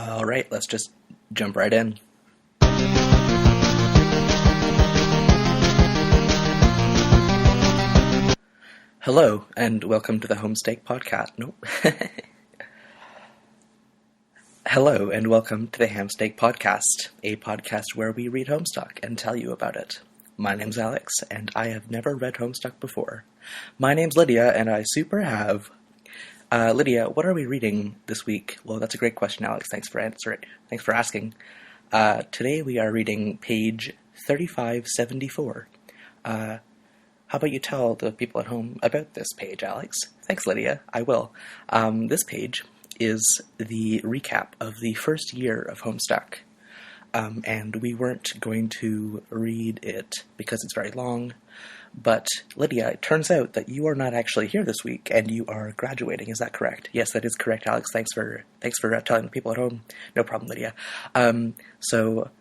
All right, let's just jump right in. Hello, and welcome to the Homestake Podcast. Nope. Hello, and welcome to the Hamsteak Podcast, a podcast where we read Homestuck and tell you about it. My name's Alex, and I have never read Homestuck before. My name's Lydia, and I super have. Lydia, what are we reading this week? Well, that's a great question, Alex. Thanks for asking. Today we are reading page 3574. How about you tell the people at home about this page, Alex? Thanks, Lydia. I will. This page is the recap of the first year of Homestuck. And we weren't going to read it because it's very long. But, Lydia, it turns out that you are not actually here this week, and you are graduating. Is that correct? Yes, that is correct, Alex. Thanks for telling the people at home. No problem, Lydia. So,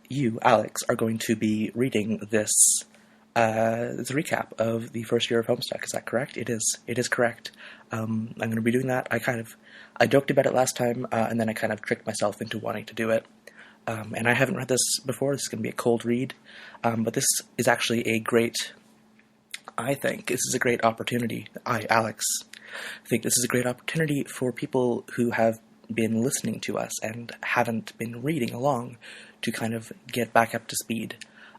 you, Alex, are going to be reading this recap of the first year of Homestuck. Is that correct? It is. It is correct. I'm going to be doing that. I joked about it last time, and then I kind of tricked myself into wanting to do it. And I haven't read this before. This is going to be a cold read. But this is actually I think this is a great opportunity. Alex, think this is a great opportunity for people who have been listening to us and haven't been reading along to kind of get back up to speed.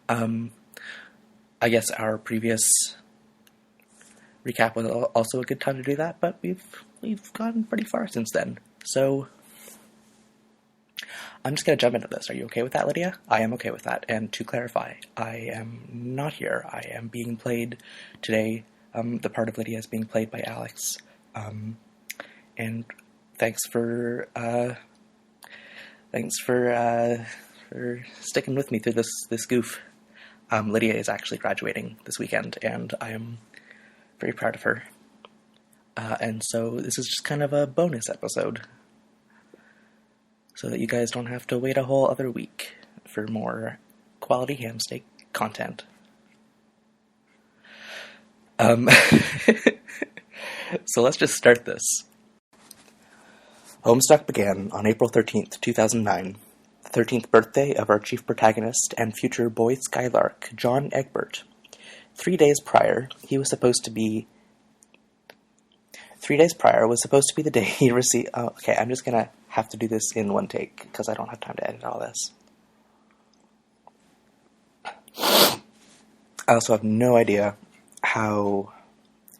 I guess our previous recap was also a good time to do that, but we've gone pretty far since then. So I'm just going to jump into this. Are you okay with that, Lydia? I am okay with that. And to clarify, I am not here. I am being played today. The part of Lydia is being played by Alex. And thanks for sticking with me through this goof. Lydia is actually graduating this weekend, and I am very proud of her. And so this is just kind of a bonus episode, so that you guys don't have to wait a whole other week for more quality Hamsteak content. So let's just start this. Homestuck began on April 13th, 2009, the 13th birthday of our chief protagonist and future boy skylark, John Egbert. 3 days prior was supposed to be the day he received... Oh, okay, I'm just gonna have to do this in one take, because I don't have time to edit all this. I also have no idea how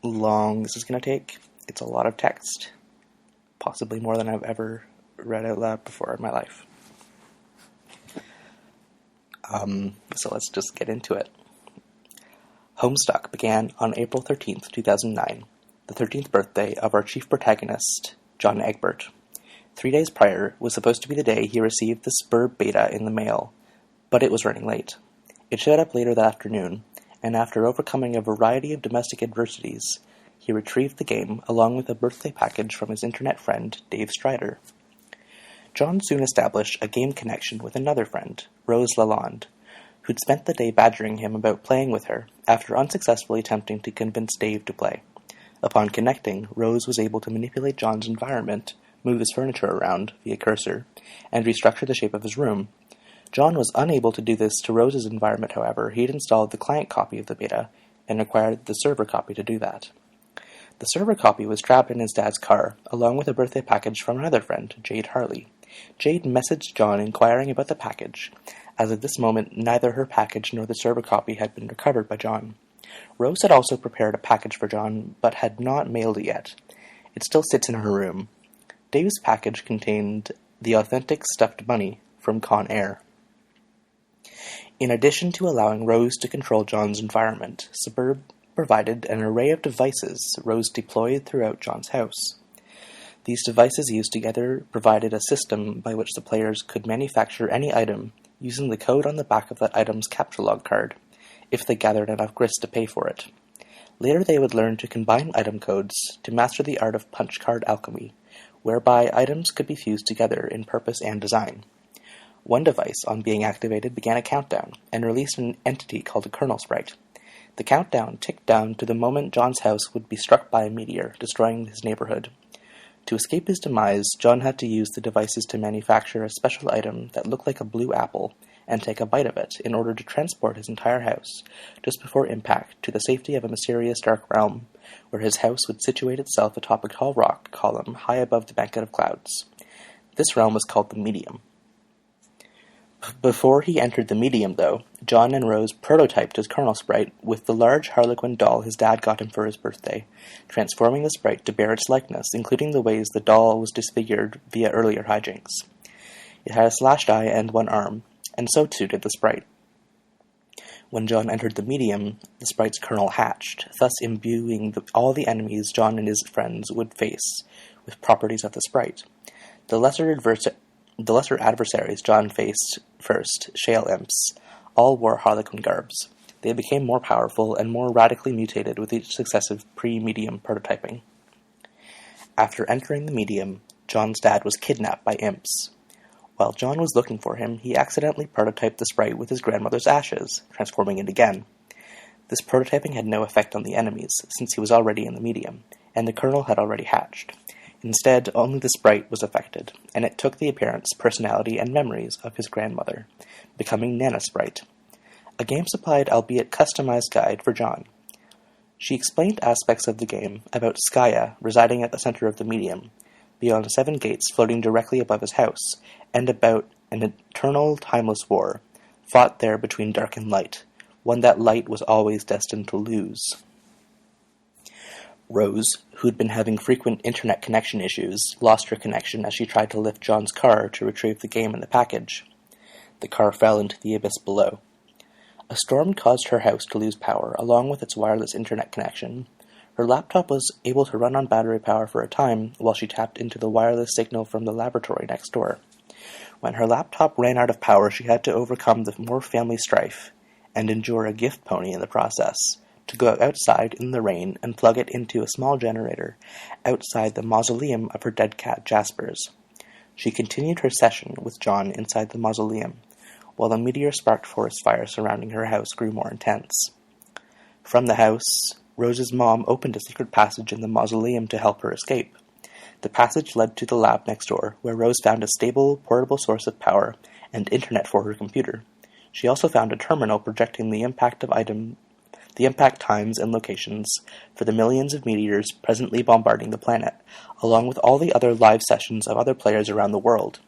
long this is gonna take. It's a lot of text. Possibly more than I've ever read out loud before in my life. So let's just get into it. Homestuck began on April 13th, 2009, the 13th birthday of our chief protagonist, John Egbert. 3 days prior was supposed to be the day he received the Spur Beta in the mail, but it was running late. It showed up later that afternoon, and after overcoming a variety of domestic adversities, he retrieved the game along with a birthday package from his internet friend, Dave Strider. John soon established a game connection with another friend, Rose Lalonde, who'd spent the day badgering him about playing with her after unsuccessfully attempting to convince Dave to play. Upon connecting, Rose was able to manipulate John's environment, move his furniture around via cursor, and restructure the shape of his room. John was unable to do this to Rose's environment, however. He'd installed the client copy of the beta and required the server copy to do that. The server copy was trapped in his dad's car, along with a birthday package from another friend, Jade Harley. Jade messaged John inquiring about the package. As of this moment, neither her package nor the server copy had been recovered by John. Rose had also prepared a package for John, but had not mailed it yet. It still sits in her room. Dave's package contained the authentic stuffed bunny from Con Air. In addition to allowing Rose to control John's environment, Suburb provided an array of devices Rose deployed throughout John's house. These devices used together provided a system by which the players could manufacture any item using the code on the back of that item's capture log card, if they gathered enough grist to pay for it. Later they would learn to combine item codes to master the art of punch card alchemy, whereby items could be fused together in purpose and design. One device, on being activated, began a countdown, and released an entity called a kernel sprite. The countdown ticked down to the moment John's house would be struck by a meteor, destroying his neighborhood. To escape his demise, John had to use the devices to manufacture a special item that looked like a blue apple and take a bite of it in order to transport his entire house, just before impact, to the safety of a mysterious dark realm, where his house would situate itself atop a tall rock column high above the banquet of clouds. This realm was called the Medium. Before he entered the Medium, though, John and Rose prototyped his Colonel Sprite with the large Harlequin doll his dad got him for his birthday, transforming the sprite to bear its likeness, including the ways the doll was disfigured via earlier hijinks. It had a slashed eye and one arm, and so too did the sprite. When John entered the Medium, the sprite's kernel hatched, thus imbuing all the enemies John and his friends would face with properties of the sprite. The lesser adversaries John faced first, Shale Imps, all wore Harlequin garbs. They became more powerful and more radically mutated with each successive pre-medium prototyping. After entering the Medium, John's dad was kidnapped by Imps. While John was looking for him, he accidentally prototyped the sprite with his grandmother's ashes, transforming it again. This prototyping had no effect on the enemies, since he was already in the Medium, and the kernel had already hatched. Instead, only the sprite was affected, and it took the appearance, personality, and memories of his grandmother, becoming Nana Sprite, a game-supplied, albeit customized guide for John. She explained aspects of the game about Skaya residing at the center of the Medium, beyond 7 gates floating directly above his house, and about an eternal, timeless war, fought there between dark and light, one that light was always destined to lose. Rose, who'd been having frequent internet connection issues, lost her connection as she tried to lift John's car to retrieve the game in the package. The car fell into the abyss below. A storm caused her house to lose power, along with its wireless internet connection. Her laptop was able to run on battery power for a time while she tapped into the wireless signal from the laboratory next door. When her laptop ran out of power, she had to overcome the more family strife and endure a gift pony in the process, to go outside in the rain and plug it into a small generator outside the mausoleum of her dead cat Jaspers. She continued her session with John inside the mausoleum, while the meteor-sparked forest fire surrounding her house grew more intense. From the house, Rose's mom opened a secret passage in the mausoleum to help her escape. The passage led to the lab next door, where Rose found a stable, portable source of power and internet for her computer. She also found a terminal projecting the impact times and locations for the millions of meteors presently bombarding the planet, along with all the other live sessions of other players around the world.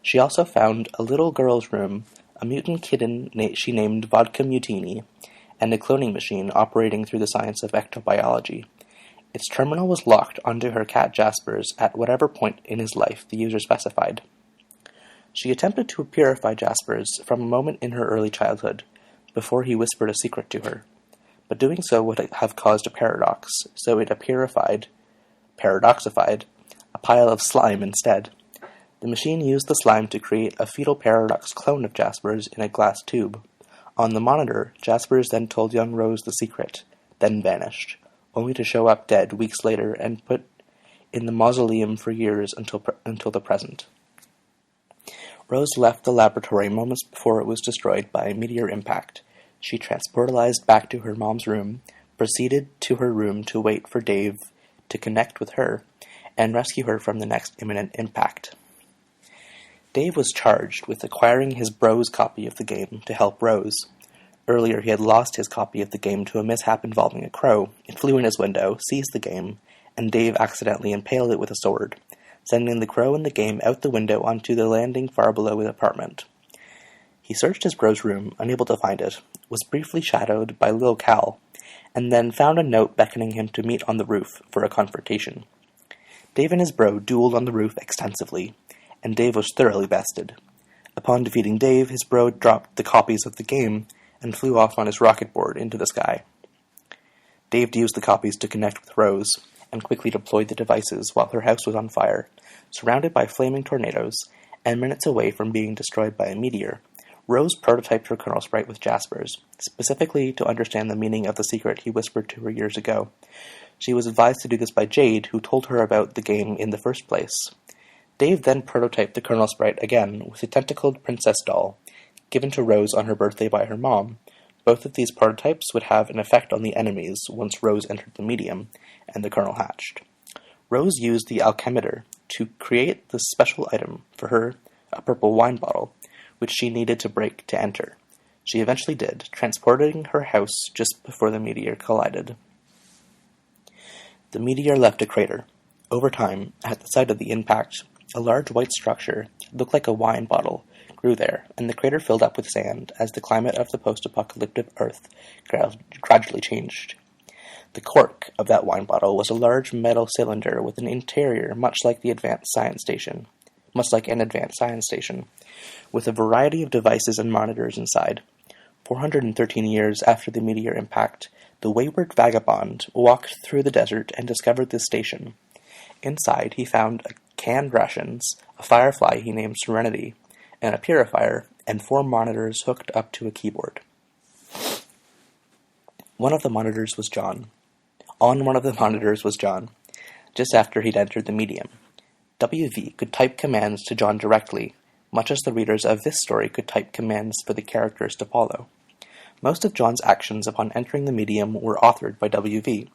She also found a little girl's room, a mutant kitten she named Vodka Mutini, and a cloning machine operating through the science of ectobiology. Its terminal was locked onto her cat Jaspers at whatever point in his life the user specified. She attempted to purify Jaspers from a moment in her early childhood, before he whispered a secret to her. But doing so would have caused a paradox, so it paradoxified, a pile of slime instead. The machine used the slime to create a fetal paradox clone of Jaspers in a glass tube. On the monitor, Jaspers then told young Rose the secret, then vanished, only to show up dead weeks later and put in the mausoleum for years until the present. Rose left the laboratory moments before it was destroyed by a meteor impact. She transportalized back to her mom's room, proceeded to her room to wait for Dave to connect with her, and rescue her from the next imminent impact. Dave was charged with acquiring his bro's copy of the game to help Rose. Earlier he had lost his copy of the game to a mishap involving a crow. It flew in his window, seized the game, and Dave accidentally impaled it with a sword, sending the crow and the game out the window onto the landing far below his apartment. He searched his bro's room, unable to find it, was briefly shadowed by Lil Cal, and then found a note beckoning him to meet on the roof for a confrontation. Dave and his bro dueled on the roof extensively, and Dave was thoroughly bested. Upon defeating Dave, his bro dropped the copies of the game and flew off on his rocket board into the sky. Dave used the copies to connect with Rose, and quickly deployed the devices while her house was on fire, surrounded by flaming tornadoes, and minutes away from being destroyed by a meteor. Rose prototyped her Colonel Sprite with Jaspers, specifically to understand the meaning of the secret he whispered to her years ago. She was advised to do this by Jade, who told her about the game in the first place. Dave then prototyped the Colonel Sprite again with a tentacled princess doll, given to Rose on her birthday by her mom. Both of these prototypes would have an effect on the enemies once Rose entered the Medium, and the Colonel hatched. Rose used the alchemimeter to create the special item for her, a purple wine bottle, which she needed to break to enter. She eventually did, transporting her house just before the meteor collided. The meteor left a crater. Over time, at the site of the impact, a large white structure, looked like a wine bottle, grew there, and the crater filled up with sand as the climate of the post-apocalyptic Earth gradually changed. The cork of that wine bottle was a large metal cylinder with an interior much like an advanced science station, with a variety of devices and monitors inside. 413 years after the meteor impact, the wayward vagabond walked through the desert and discovered this station. Inside, he found canned rations, a firefly he named Serenity, and a purifier, and 4 monitors hooked up to a keyboard. On one of the monitors was John, just after he'd entered the medium. WV could type commands to John directly, much as the readers of this story could type commands for the characters to follow. Most of John's actions upon entering the medium were authored by WV,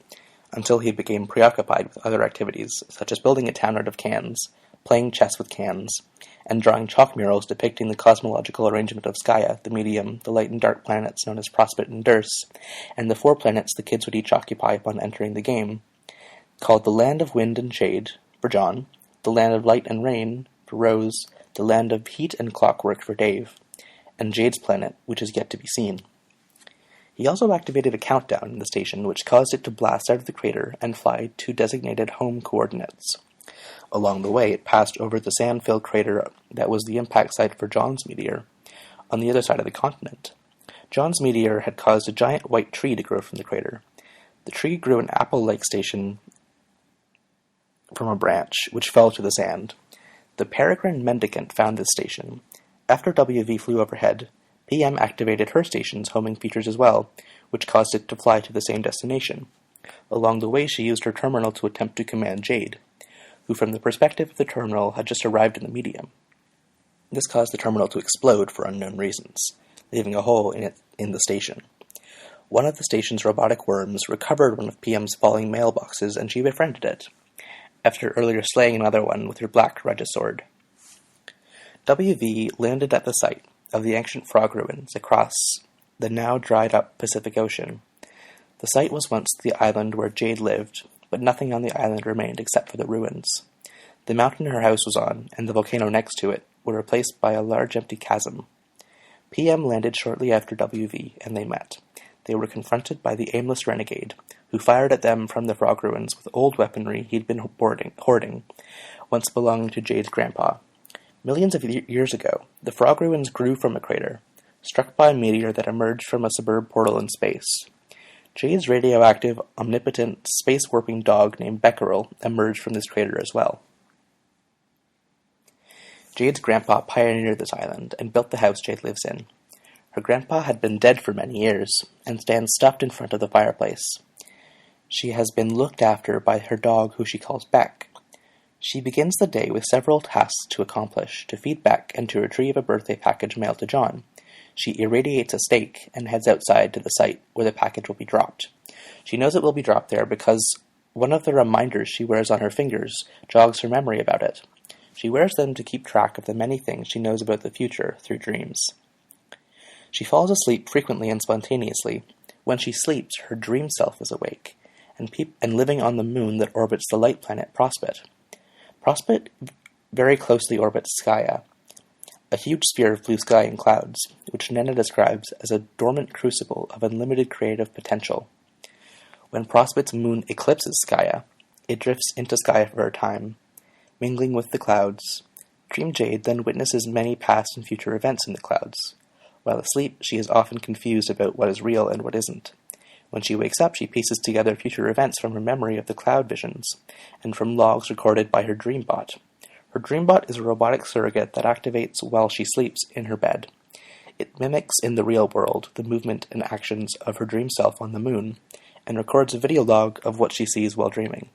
until he became preoccupied with other activities, such as building a town out of cans, playing chess with cans, and drawing chalk murals depicting the cosmological arrangement of Skaya, the medium, the light and dark planets known as Prospit and Durse, and the 4 planets the kids would each occupy upon entering the game, called the Land of Wind and Shade, for John, the Land of Light and Rain, for Rose, the Land of Heat and Clockwork, for Dave, and Jade's planet, which is yet to be seen. He also activated a countdown in the station, which caused it to blast out of the crater and fly to designated home coordinates. Along the way, it passed over the sand-filled crater that was the impact site for John's meteor, on the other side of the continent. John's meteor had caused a giant white tree to grow from the crater. The tree grew an apple-like station from a branch, which fell to the sand. The peregrine mendicant found this station. After WV flew overhead, PM activated her station's homing features as well, which caused it to fly to the same destination. Along the way, she used her terminal to attempt to command Jade, who from the perspective of the terminal had just arrived in the medium. This caused the terminal to explode for unknown reasons, leaving a hole in the station. One of the station's robotic worms recovered one of PM's falling mailboxes, and she befriended it, after earlier slaying another one with her black Regisword. WV landed at the site of the ancient frog ruins across the now dried-up Pacific Ocean. The site was once the island where Jade lived, but nothing on the island remained except for the ruins. The mountain her house was on, and the volcano next to it, were replaced by a large empty chasm. PM landed shortly after WV, and they met. They were confronted by the aimless renegade, who fired at them from the frog ruins with old weaponry he'd been hoarding, once belonging to Jade's grandpa. Millions of years ago, the frog ruins grew from a crater, struck by a meteor that emerged from a suburb portal in space. Jade's radioactive, omnipotent, space-warping dog named Becquerel emerged from this crater as well. Jade's grandpa pioneered this island and built the house Jade lives in. Her grandpa had been dead for many years, and stands stuffed in front of the fireplace. She has been looked after by her dog, who she calls Beck. She begins the day with several tasks to accomplish, to feed Beck and to retrieve a birthday package mailed to John. She irradiates a stake and heads outside to the site where the package will be dropped. She knows it will be dropped there because one of the reminders she wears on her fingers jogs her memory about it. She wears them to keep track of the many things she knows about the future through dreams. She falls asleep frequently and spontaneously. When she sleeps, her dream self is awake, and living on the moon that orbits the light planet Prospit. Prospit very closely orbits Skaya, a huge sphere of blue sky and clouds, which Nena describes as a dormant crucible of unlimited creative potential. When Prospit's moon eclipses Skaya, it drifts into Skaya for a time, mingling with the clouds. Dream Jade then witnesses many past and future events in the clouds. While asleep, she is often confused about what is real and what isn't. When she wakes up, she pieces together future events from her memory of the cloud visions, and from logs recorded by her Dreambot. Her Dreambot is a robotic surrogate that activates while she sleeps in her bed. It mimics in the real world the movement and actions of her dream self on the moon, and records a video log of what she sees while dreaming.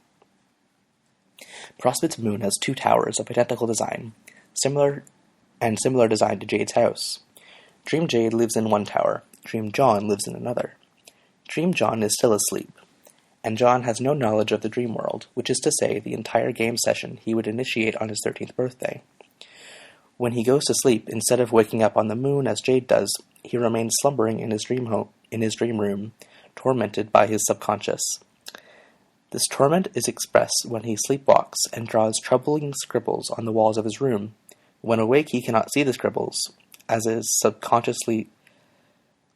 Prospit's moon has 2 towers of identical design, similar design to Jade's house. Dream Jade lives in one tower. Dream John lives in another. Dream John is still asleep. and John has no knowledge of the dream world, which is to say the entire game session he would initiate on his 13th birthday. When he goes to sleep, instead of waking up on the moon as Jade does, he remains slumbering in his dream room, tormented by his subconscious. This torment is expressed when he sleepwalks and draws troubling scribbles on the walls of his room. When awake, he cannot see the scribbles, as his subconsciously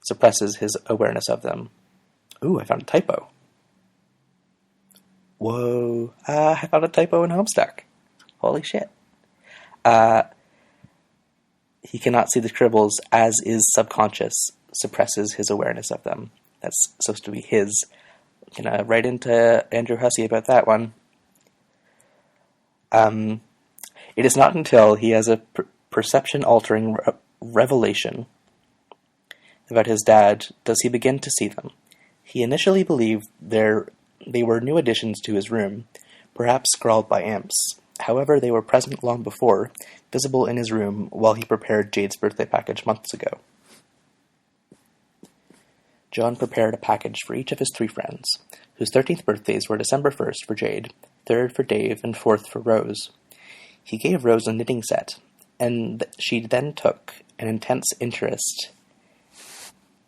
suppresses his awareness of them. Ooh, I found a typo. Whoa, I found a typo in Homestuck. Holy shit. He cannot see the scribbles as his subconscious suppresses his awareness of them. That's supposed to be his. I'm going to write into Andrew Hussey about that one. It is not until he has a perception-altering revelation about his dad does he begin to see them. He initially believed they were new additions to his room, perhaps scrawled by imps. However, they were present long before, visible in his room while he prepared Jade's birthday package months ago. John prepared a package for each of his 3 friends, whose 13th birthdays were December 1st for Jade, 3rd for Dave, and 4th for Rose. He gave Rose a knitting set, and she then took an intense interest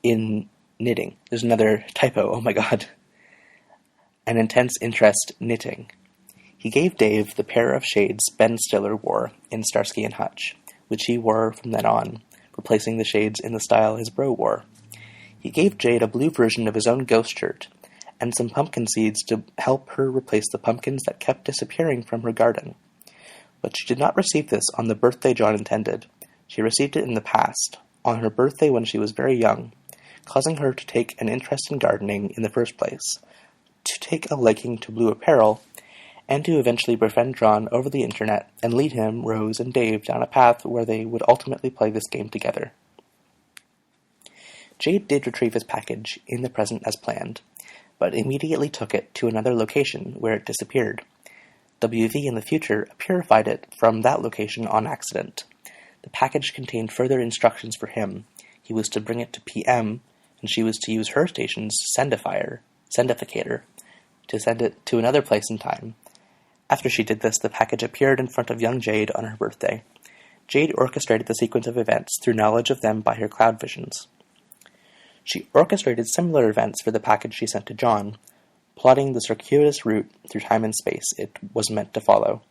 in knitting. There's another typo, oh my god. An intense interest knitting. He gave Dave the pair of shades Ben Stiller wore in Starsky and Hutch, which he wore from then on, replacing the shades in the style his bro wore. He gave Jade a blue version of his own ghost shirt, and some pumpkin seeds to help her replace the pumpkins that kept disappearing from her garden. But she did not receive this on the birthday John intended. She received it in the past, on her birthday when she was very young, causing her to take an interest in gardening in the first place, to take a liking to blue apparel, and to eventually befriend John over the internet and lead him, Rose, and Dave down a path where they would ultimately play this game together. Jade did retrieve his package in the present as planned, but immediately took it to another location where it disappeared. WV in the future purified it from that location on accident. The package contained further instructions for him. He was to bring it to PM, and she was to use her station's sendificator to send it to another place in time. After she did this, the package appeared in front of young Jade on her birthday. Jade orchestrated the sequence of events through knowledge of them by her cloud visions. She orchestrated similar events for the package she sent to John, plotting the circuitous route through time and space it was meant to follow.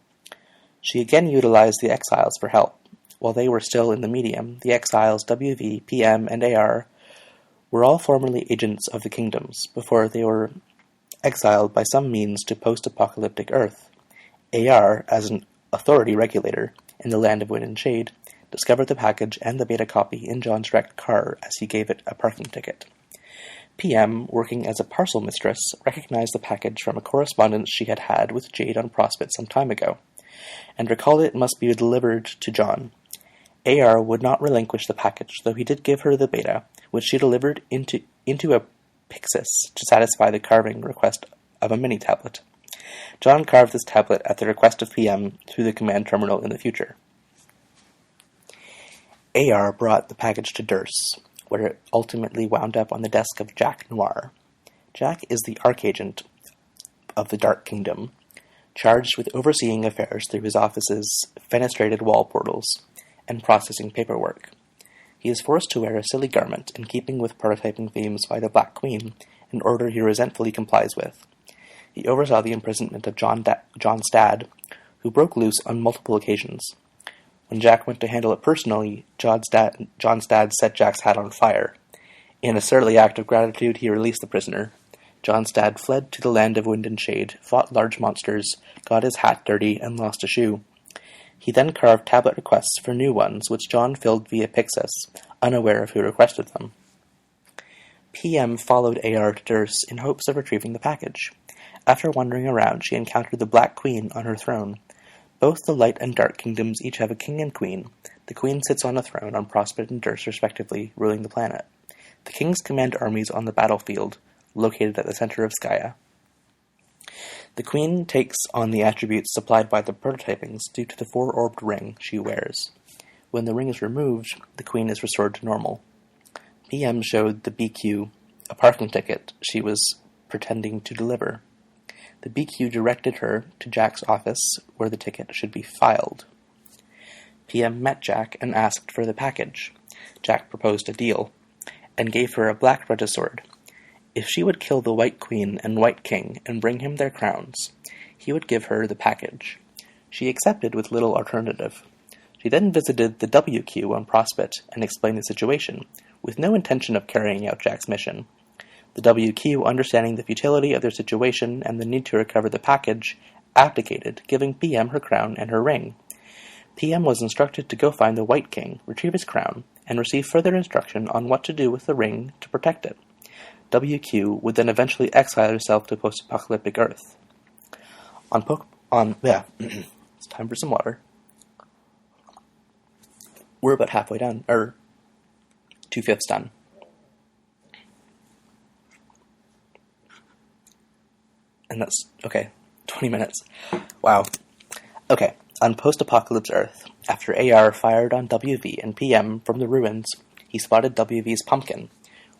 She again utilized the Exiles for help. While they were still in the medium, the Exiles, WV, PM, and AR were all formerly agents of the kingdoms, before they were exiled by some means to post-apocalyptic Earth. AR, as an authority regulator in the land of wind and shade, discovered the package and the beta copy in John's wrecked car as he gave it a parking ticket. PM, working as a parcel mistress, recognized the package from a correspondence she had had with Jade on Prospect some time ago, and recalled it must be delivered to John. AR would not relinquish the package, though he did give her the beta, which she delivered into a Pixis to satisfy the carving request of a mini-tablet. John carved this tablet at the request of PM through the command terminal in the future. AR brought the package to Durse, where it ultimately wound up on the desk of Jack Noir. Jack is the archagent of the Dark Kingdom, charged with overseeing affairs through his office's fenestrated wall portals and processing paperwork. He is forced to wear a silly garment in keeping with prototyping themes by the Black Queen, an order he resentfully complies with. He oversaw the imprisonment of John Stad, who broke loose on multiple occasions. When Jack went to handle it personally, John Stad set Jack's hat on fire. In a surly act of gratitude, he released the prisoner. John Stad fled to the land of wind and shade, fought large monsters, got his hat dirty, and lost a shoe. He then carved tablet requests for new ones, which John filled via Pixis, unaware of who requested them. PM followed AR to Durse in hopes of retrieving the package. After wandering around, she encountered the Black Queen on her throne. Both the Light and Dark Kingdoms each have a king and queen. The queen sits on a throne on Prospect and Durse, respectively, ruling the planet. The kings command armies on the battlefield, located at the center of Skya. The queen takes on the attributes supplied by the prototypings due to the four-orbed ring she wears. When the ring is removed, the queen is restored to normal. PM showed the BQ a parking ticket she was pretending to deliver. The BQ directed her to Jack's office, where the ticket should be filed. PM met Jack and asked for the package. Jack proposed a deal, and gave her a black regisword. If she would kill the White Queen and White King and bring him their crowns, he would give her the package. She accepted with little alternative. She then visited the WQ on Prospect and explained the situation, with no intention of carrying out Jack's mission. The WQ, understanding the futility of their situation and the need to recover the package, abdicated, giving PM her crown and her ring. PM was instructed to go find the White King, retrieve his crown, and receive further instruction on what to do with the ring to protect it. WQ would then eventually exile herself to post-apocalyptic Earth. It's time for some water. We're about halfway done, or 2/5 done. And that's, 20 minutes. Wow. Okay, on post-apocalypse Earth, after AR fired on WV and PM from the ruins, he spotted WV's pumpkin,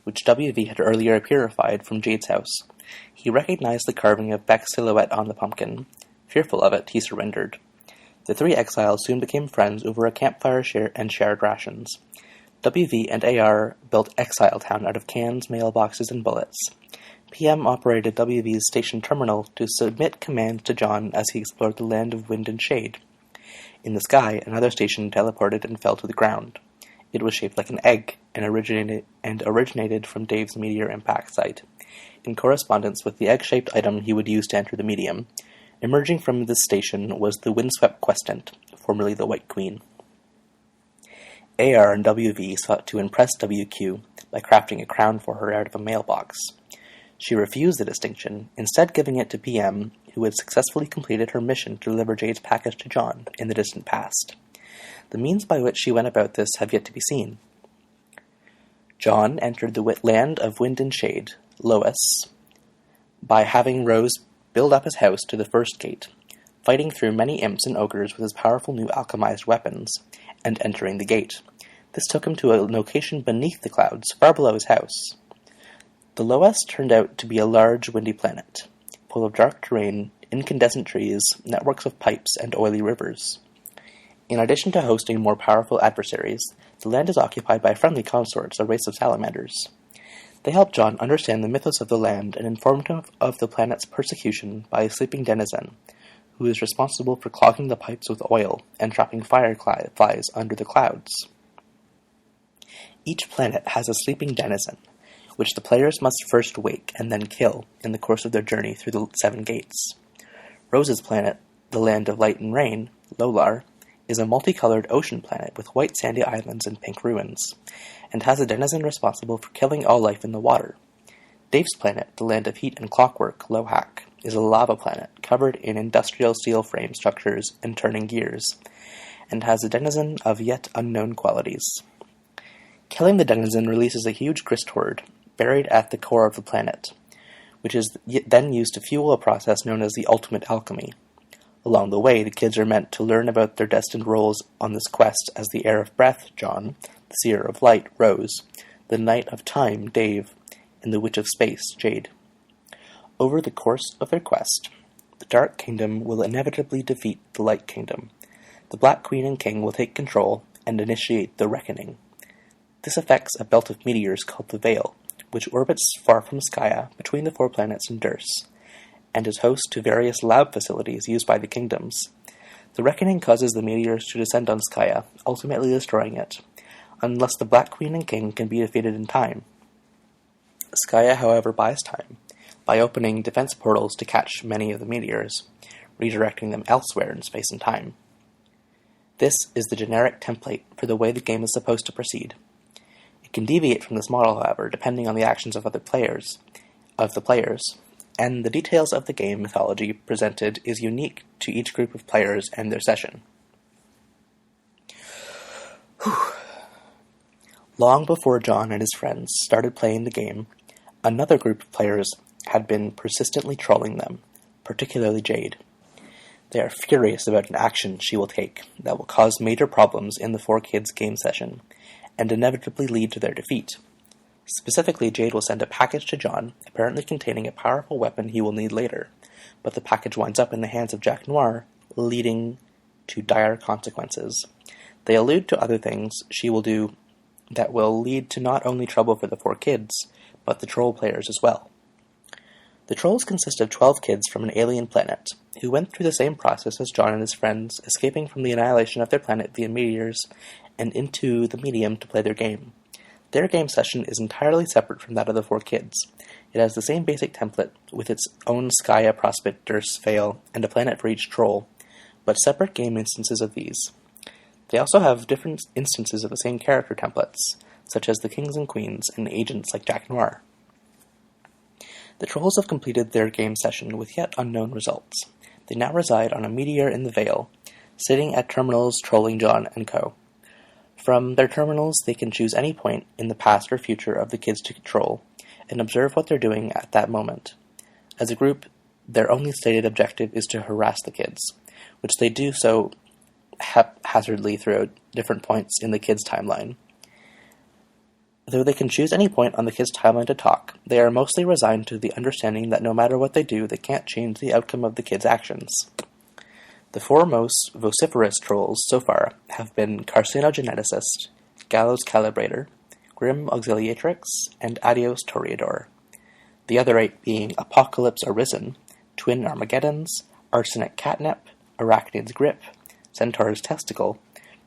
which WV had earlier purified from Jade's house. He recognized the carving of Beck's silhouette on the pumpkin. Fearful of it, he surrendered. The three exiles soon became friends over a campfire and shared rations. WV and AR built Exile Town out of cans, mailboxes, and bullets. PM operated WV's station terminal to submit commands to John as he explored the land of wind and shade. In the sky, another station teleported and fell to the ground. It was shaped like an egg and originated from Dave's meteor impact site. In correspondence with the egg-shaped item he would use to enter the medium, emerging from this station was the windswept Questant, formerly the White Queen. AR and WV sought to impress WQ by crafting a crown for her out of a mailbox. She refused the distinction, instead giving it to PM, who had successfully completed her mission to deliver Jade's package to John in the distant past. The means by which she went about this have yet to be seen. John entered the land of wind and shade, Lois, by having Rose build up his house to the first gate, fighting through many imps and ogres with his powerful new alchemized weapons, and entering the gate. This took him to a location beneath the clouds, far below his house. The Loess turned out to be a large, windy planet, full of dark terrain, incandescent trees, networks of pipes, and oily rivers. In addition to hosting more powerful adversaries, the land is occupied by friendly consorts, a race of salamanders. They helped John understand the mythos of the land and informed him of the planet's persecution by a sleeping denizen, who is responsible for clogging the pipes with oil and trapping fireflies under the clouds. Each planet has a sleeping denizen, which the players must first wake and then kill in the course of their journey through the 7 gates. Rose's planet, the land of light and rain, Lolar, is a multicolored ocean planet with white sandy islands and pink ruins, and has a denizen responsible for killing all life in the water. Dave's planet, the land of heat and clockwork, Lohak, is a lava planet covered in industrial steel frame structures and turning gears, and has a denizen of yet unknown qualities. Killing the denizen releases a huge grist horde, buried at the core of the planet, which is then used to fuel a process known as the ultimate alchemy. Along the way, the kids are meant to learn about their destined roles on this quest as the heir of breath, John, the seer of light, Rose, the knight of time, Dave, and the witch of space, Jade. Over the course of their quest, the Dark Kingdom will inevitably defeat the Light Kingdom. The Black Queen and King will take control and initiate the Reckoning. This affects a belt of meteors called the Veil, which orbits far from Skya, between the 4 planets and Durst, and is host to various lab facilities used by the kingdoms. The Reckoning causes the meteors to descend on Skya, ultimately destroying it, unless the Black Queen and King can be defeated in time. Skya, however, buys time, by opening defense portals to catch many of the meteors, redirecting them elsewhere in space and time. This is the generic template for the way the game is supposed to proceed. It can deviate from this model, however, depending on the actions of the players, and the details of the game mythology presented is unique to each group of players and their session. Long before John and his friends started playing the game, another group of players had been persistently trolling them, particularly Jade. They are furious about an action she will take that will cause major problems in the 4 kids' game session, and inevitably lead to their defeat. Specifically, Jade will send a package to John, apparently containing a powerful weapon he will need later, but the package winds up in the hands of Jack Noir, leading to dire consequences. They allude to other things she will do that will lead to not only trouble for the 4 kids, but the troll players as well. The trolls consist of 12 kids from an alien planet, who went through the same process as John and his friends, escaping from the annihilation of their planet via meteors and into the medium to play their game. Their game session is entirely separate from that of the 4 kids. It has the same basic template, with its own Skya, Prospectus, Vale, and a planet for each troll, but separate game instances of these. They also have different instances of the same character templates, such as the kings and queens and agents like Jack Noir. The trolls have completed their game session with yet unknown results. They now reside on a meteor in the Vale, sitting at terminals trolling John and co. From their terminals, they can choose any point in the past or future of the kids to control, and observe what they're doing at that moment. As a group, their only stated objective is to harass the kids, which they do so haphazardly throughout different points in the kids' timeline. Though they can choose any point on the kids' timeline to talk, they are mostly resigned to the understanding that no matter what they do, they can't change the outcome of the kids' actions. The 4 most vociferous trolls so far have been Carcinogeneticist, Gallows Calibrator, Grim Auxiliatrix, and Adios Toreador. The other 8 being Apocalypse Arisen, Twin Armageddons, Arsenic Catnip, Arachnid's Grip, Centaur's Testicle,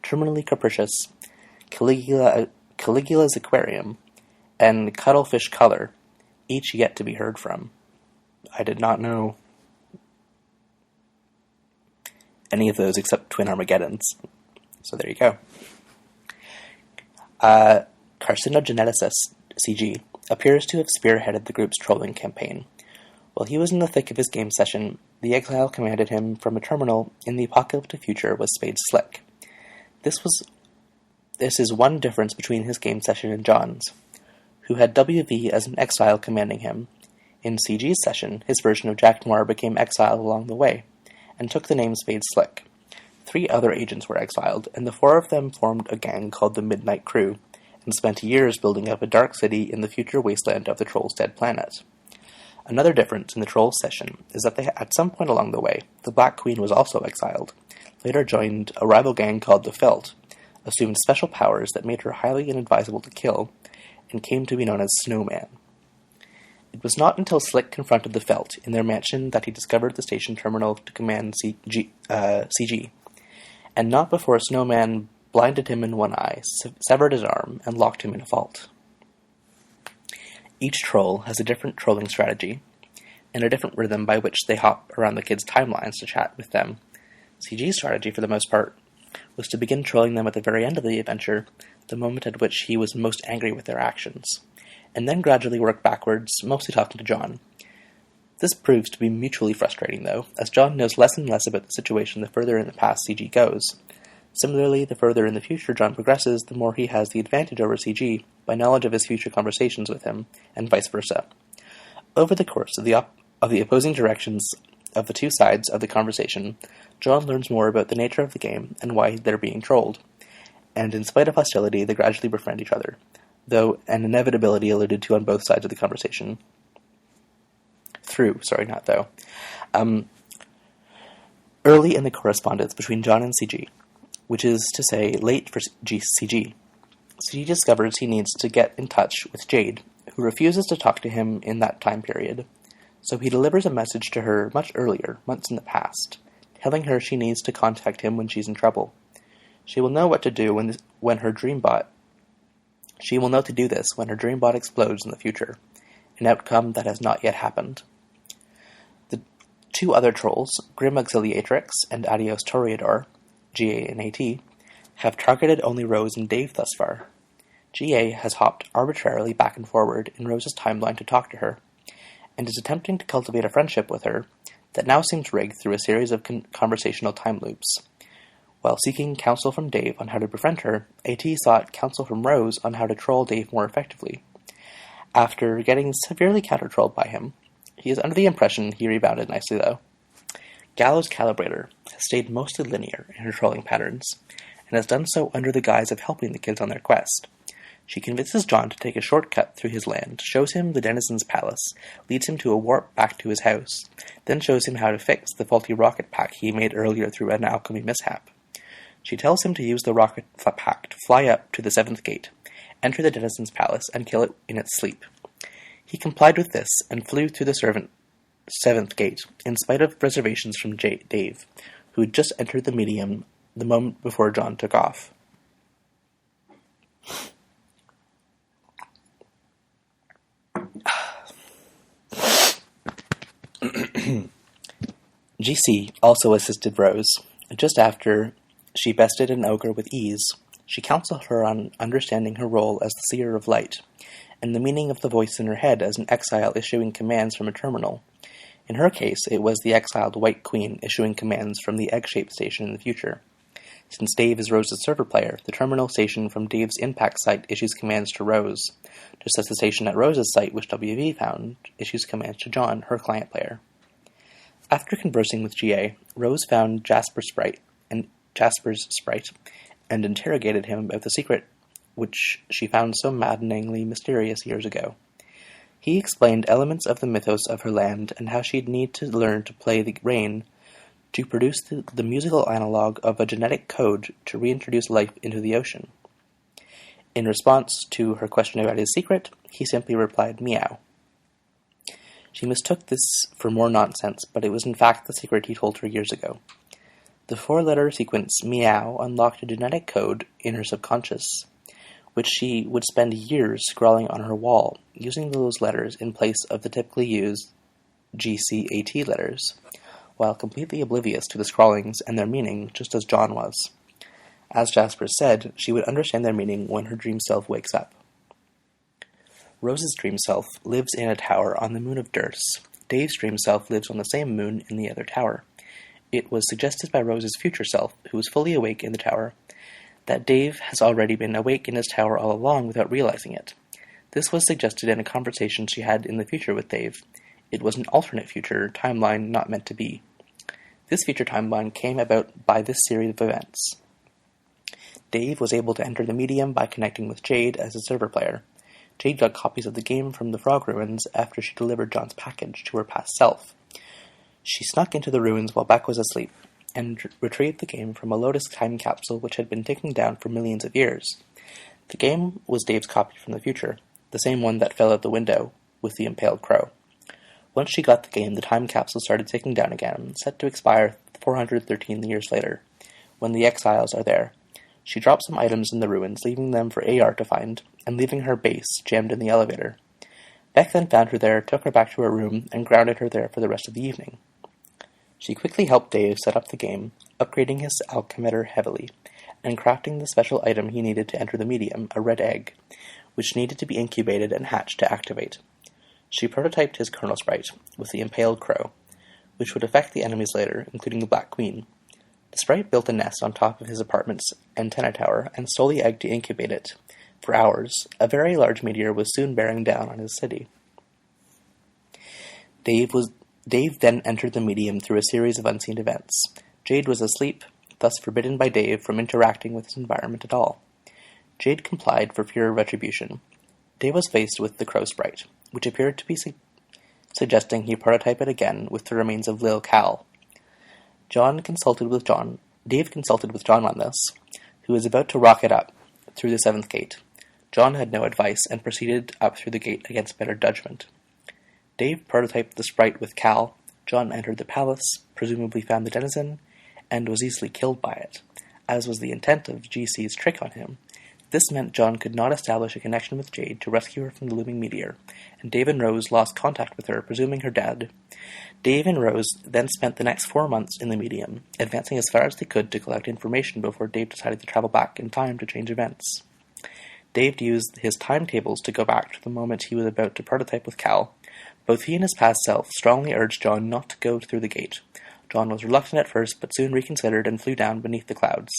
Terminally Capricious, Caligula's Aquarium, and Cuttlefish Color, each yet to be heard from. I did not know any of those except Twin Armageddons. So there you go. Carcinogeneticist, CG, appears to have spearheaded the group's trolling campaign. While he was in the thick of his game session, the exile commanded him from a terminal in the apocalyptic future was Spade Slick. This is one difference between his game session and John's, who had WV as an exile commanding him. In CG's session, his version of Jack Noir became exiled along the way, and took the name Spade Slick. 3 other agents were exiled, and the 4 of them formed a gang called the Midnight Crew, and spent years building up a dark city in the future wasteland of the Trolls' dead planet. Another difference in the Trolls' session is that at some point along the way, the Black Queen was also exiled, later joined a rival gang called the Felt, assumed special powers that made her highly inadvisable to kill, and came to be known as Snowman. It was not until Slick confronted the Felt in their mansion that he discovered the station terminal to command CG, and not before Snowman blinded him in one eye, severed his arm, and locked him in a vault. Each troll has a different trolling strategy, and a different rhythm by which they hop around the kids' timelines to chat with them. CG's strategy, for the most part, was to begin trolling them at the very end of the adventure, the moment at which he was most angry with their actions, and then gradually work backwards, mostly talking to John. This proves to be mutually frustrating, though, as John knows less and less about the situation the further in the past CG goes. Similarly, the further in the future John progresses, the more he has the advantage over CG by knowledge of his future conversations with him, and vice versa. Over the course of the opposing directions of the 2 sides of the conversation, John learns more about the nature of the game and why they're being trolled, and in spite of hostility, they gradually befriend each other, though an inevitability alluded to on both sides of the conversation. Early in the correspondence between John and CG, which is to say late for CG discovers he needs to get in touch with Jade, who refuses to talk to him in that time period. So he delivers a message to her much earlier, months in the past, telling her she needs to contact him when she's in trouble. She will know what to do when her dreambot explodes in the future, an outcome that has not yet happened. The 2 other trolls, Grim Auxiliatrix and Adios Toreador, GA and AT, have targeted only Rose and Dave thus far. GA has hopped arbitrarily back and forward in Rose's timeline to talk to her, and is attempting to cultivate a friendship with her that now seems rigged through a series of conversational time loops. While seeking counsel from Dave on how to befriend her, AT sought counsel from Rose on how to troll Dave more effectively. After getting severely counter-trolled by him, he is under the impression he rebounded nicely, though. Gallows Calibrator has stayed mostly linear in her trolling patterns, and has done so under the guise of helping the kids on their quest. She convinces John to take a shortcut through his land, shows him the denizen's palace, leads him to a warp back to his house, then shows him how to fix the faulty rocket pack he made earlier through an alchemy mishap. She tells him to use the rocket pack to fly up to the 7th gate, enter the denizen's palace, and kill it in its sleep. He complied with this and flew through the 7th gate, in spite of reservations from Dave, who had just entered the medium the moment before John took off. GC also assisted Rose. Just after she bested an ogre with ease, she counseled her on understanding her role as the Seer of Light, and the meaning of the voice in her head as an exile issuing commands from a terminal. In her case, it was the exiled White Queen issuing commands from the egg-shaped station in the future. Since Dave is Rose's server player, the terminal station from Dave's impact site issues commands to Rose, just as the station at Rose's site, which WV found, issues commands to John, her client player. After conversing with GA, Rose found Jasper's sprite and interrogated him about the secret which she found so maddeningly mysterious years ago. He explained elements of the mythos of her land and how she'd need to learn to play the rain to produce the musical analog of a genetic code to reintroduce life into the ocean. In response to her question about his secret, he simply replied, "Meow." She mistook this for more nonsense, but it was in fact the secret he told her years ago. The 4-letter sequence "meow" unlocked a genetic code in her subconscious, which she would spend years scrawling on her wall, using those letters in place of the typically used GCAT letters, while completely oblivious to the scrawlings and their meaning, just as John was. As Jasper said, she would understand their meaning when her dream self wakes up. Rose's dream self lives in a tower on the moon of Durst. Dave's dream self lives on the same moon in the other tower. It was suggested by Rose's future self, who was fully awake in the tower, that Dave has already been awake in his tower all along without realizing it. This was suggested in a conversation she had in the future with Dave. It was an alternate future timeline not meant to be. This future timeline came about by this series of events. Dave was able to enter the medium by connecting with Jade as a server player. Jade got copies of the game from the Frog Ruins after she delivered John's package to her past self. She snuck into the ruins while Beck was asleep, and retrieved the game from a Lotus time capsule which had been ticking down for millions of years. The game was Dave's copy from the future, the same one that fell out the window with the impaled crow. Once she got the game, the time capsule started ticking down again, set to expire 413 years later, when the exiles are there. She dropped some items in the ruins, leaving them for AR to find, and leaving her base jammed in the elevator. Beck then found her there, took her back to her room, and grounded her there for the rest of the evening. She quickly helped Dave set up the game, upgrading his alchemitter heavily, and crafting the special item he needed to enter the medium, a red egg, which needed to be incubated and hatched to activate. She prototyped his kernel sprite, with the impaled crow, which would affect the enemies later, including the Black Queen. The sprite built a nest on top of his apartment's antenna tower and stole the egg to incubate it. For hours, a very large meteor was soon bearing down on his city. Dave then entered the medium through a series of unseen events. Jade was asleep, thus forbidden by Dave from interacting with his environment at all. Jade complied for fear of retribution. Dave was faced with the crow sprite, which appeared to be suggesting he prototype it again with the remains of Lil Cal. Dave consulted with John on this, who was about to rocket up through the 7th gate. John had no advice and proceeded up through the gate against better judgment. Dave prototyped the sprite with Cal. John entered the palace, presumably found the denizen, and was easily killed by it, as was the intent of GC's trick on him. This meant John could not establish a connection with Jade to rescue her from the looming meteor, and Dave and Rose lost contact with her, presuming her dead. Dave and Rose then spent the next 4 months in the medium, advancing as far as they could to collect information before Dave decided to travel back in time to change events. Dave used his timetables to go back to the moment he was about to prototype with Cal. Both he and his past self strongly urged John not to go through the gate. John was reluctant at first, but soon reconsidered and flew down beneath the clouds.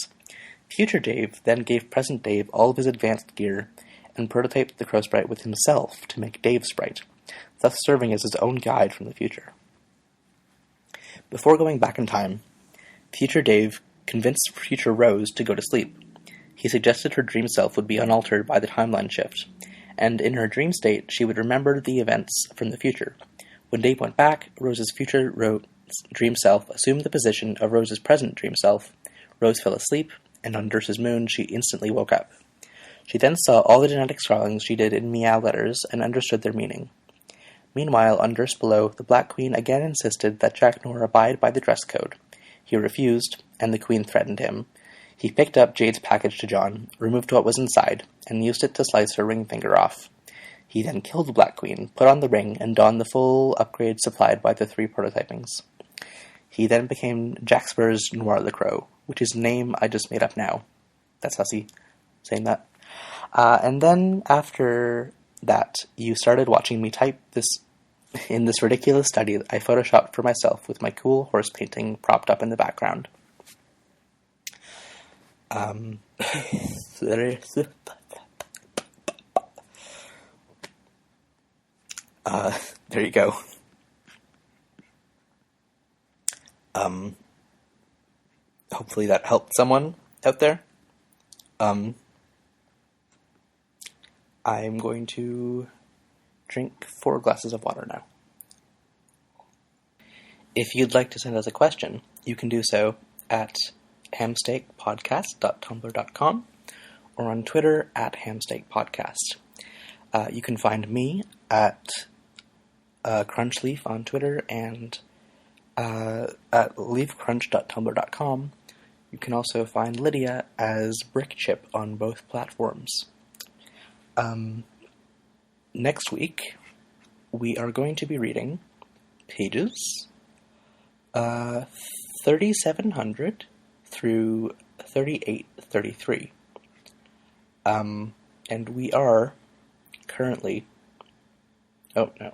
Future Dave then gave present Dave all of his advanced gear, and prototyped the crow sprite with himself to make Dave's sprite, thus serving as his own guide from the future. Before going back in time, Future Dave convinced Future Rose to go to sleep. He suggested her dream self would be unaltered by the timeline shift, and in her dream state, she would remember the events from the future. When Dave went back, Rose's future dream self assumed the position of Rose's present dream self. Rose fell asleep, and on Dursa's moon, she instantly woke up. She then saw all the genetic scrawlings she did in meow letters and understood their meaning. Meanwhile, on Durst below, the Black Queen again insisted that Jack Nor abide by the dress code. He refused, and the Queen threatened him. He picked up Jade's package to John, removed what was inside, and used it to slice her ring finger off. He then killed the Black Queen, put on the ring, and donned the full upgrade supplied by the 3 prototypings. He then became Jack Spur's Noir le Crow, which is a name I just made up now. That's Hussy saying that. And then, after that, you started watching me type this in this ridiculous study that I photoshopped for myself with my cool horse painting propped up in the background. There you go. Hopefully that helped someone out there. I'm going to drink 4 glasses of water now. If you'd like to send us a question, you can do so at hamsteakpodcast.tumblr.com or on Twitter at hamsteakpodcast. You can find me at crunchleaf on Twitter and at leafcrunch.tumblr.com. You can also find Lydia as Brickchip on both platforms. Next week, we are going to be reading pages 3,700 through 3,833. And we are currently... Oh, no,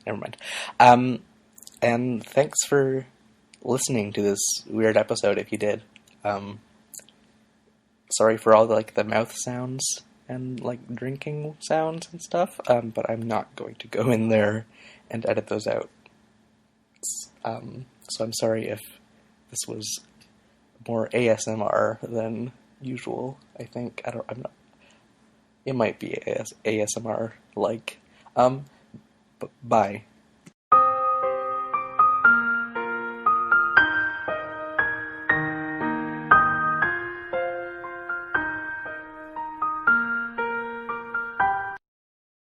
never mind. And thanks for listening to this weird episode, if you did. Sorry for all the mouth sounds and drinking sounds and stuff, but I'm not going to go in there and edit those out. So I'm sorry if this was more ASMR than usual. I think I'm not. It might be ASMR but bye.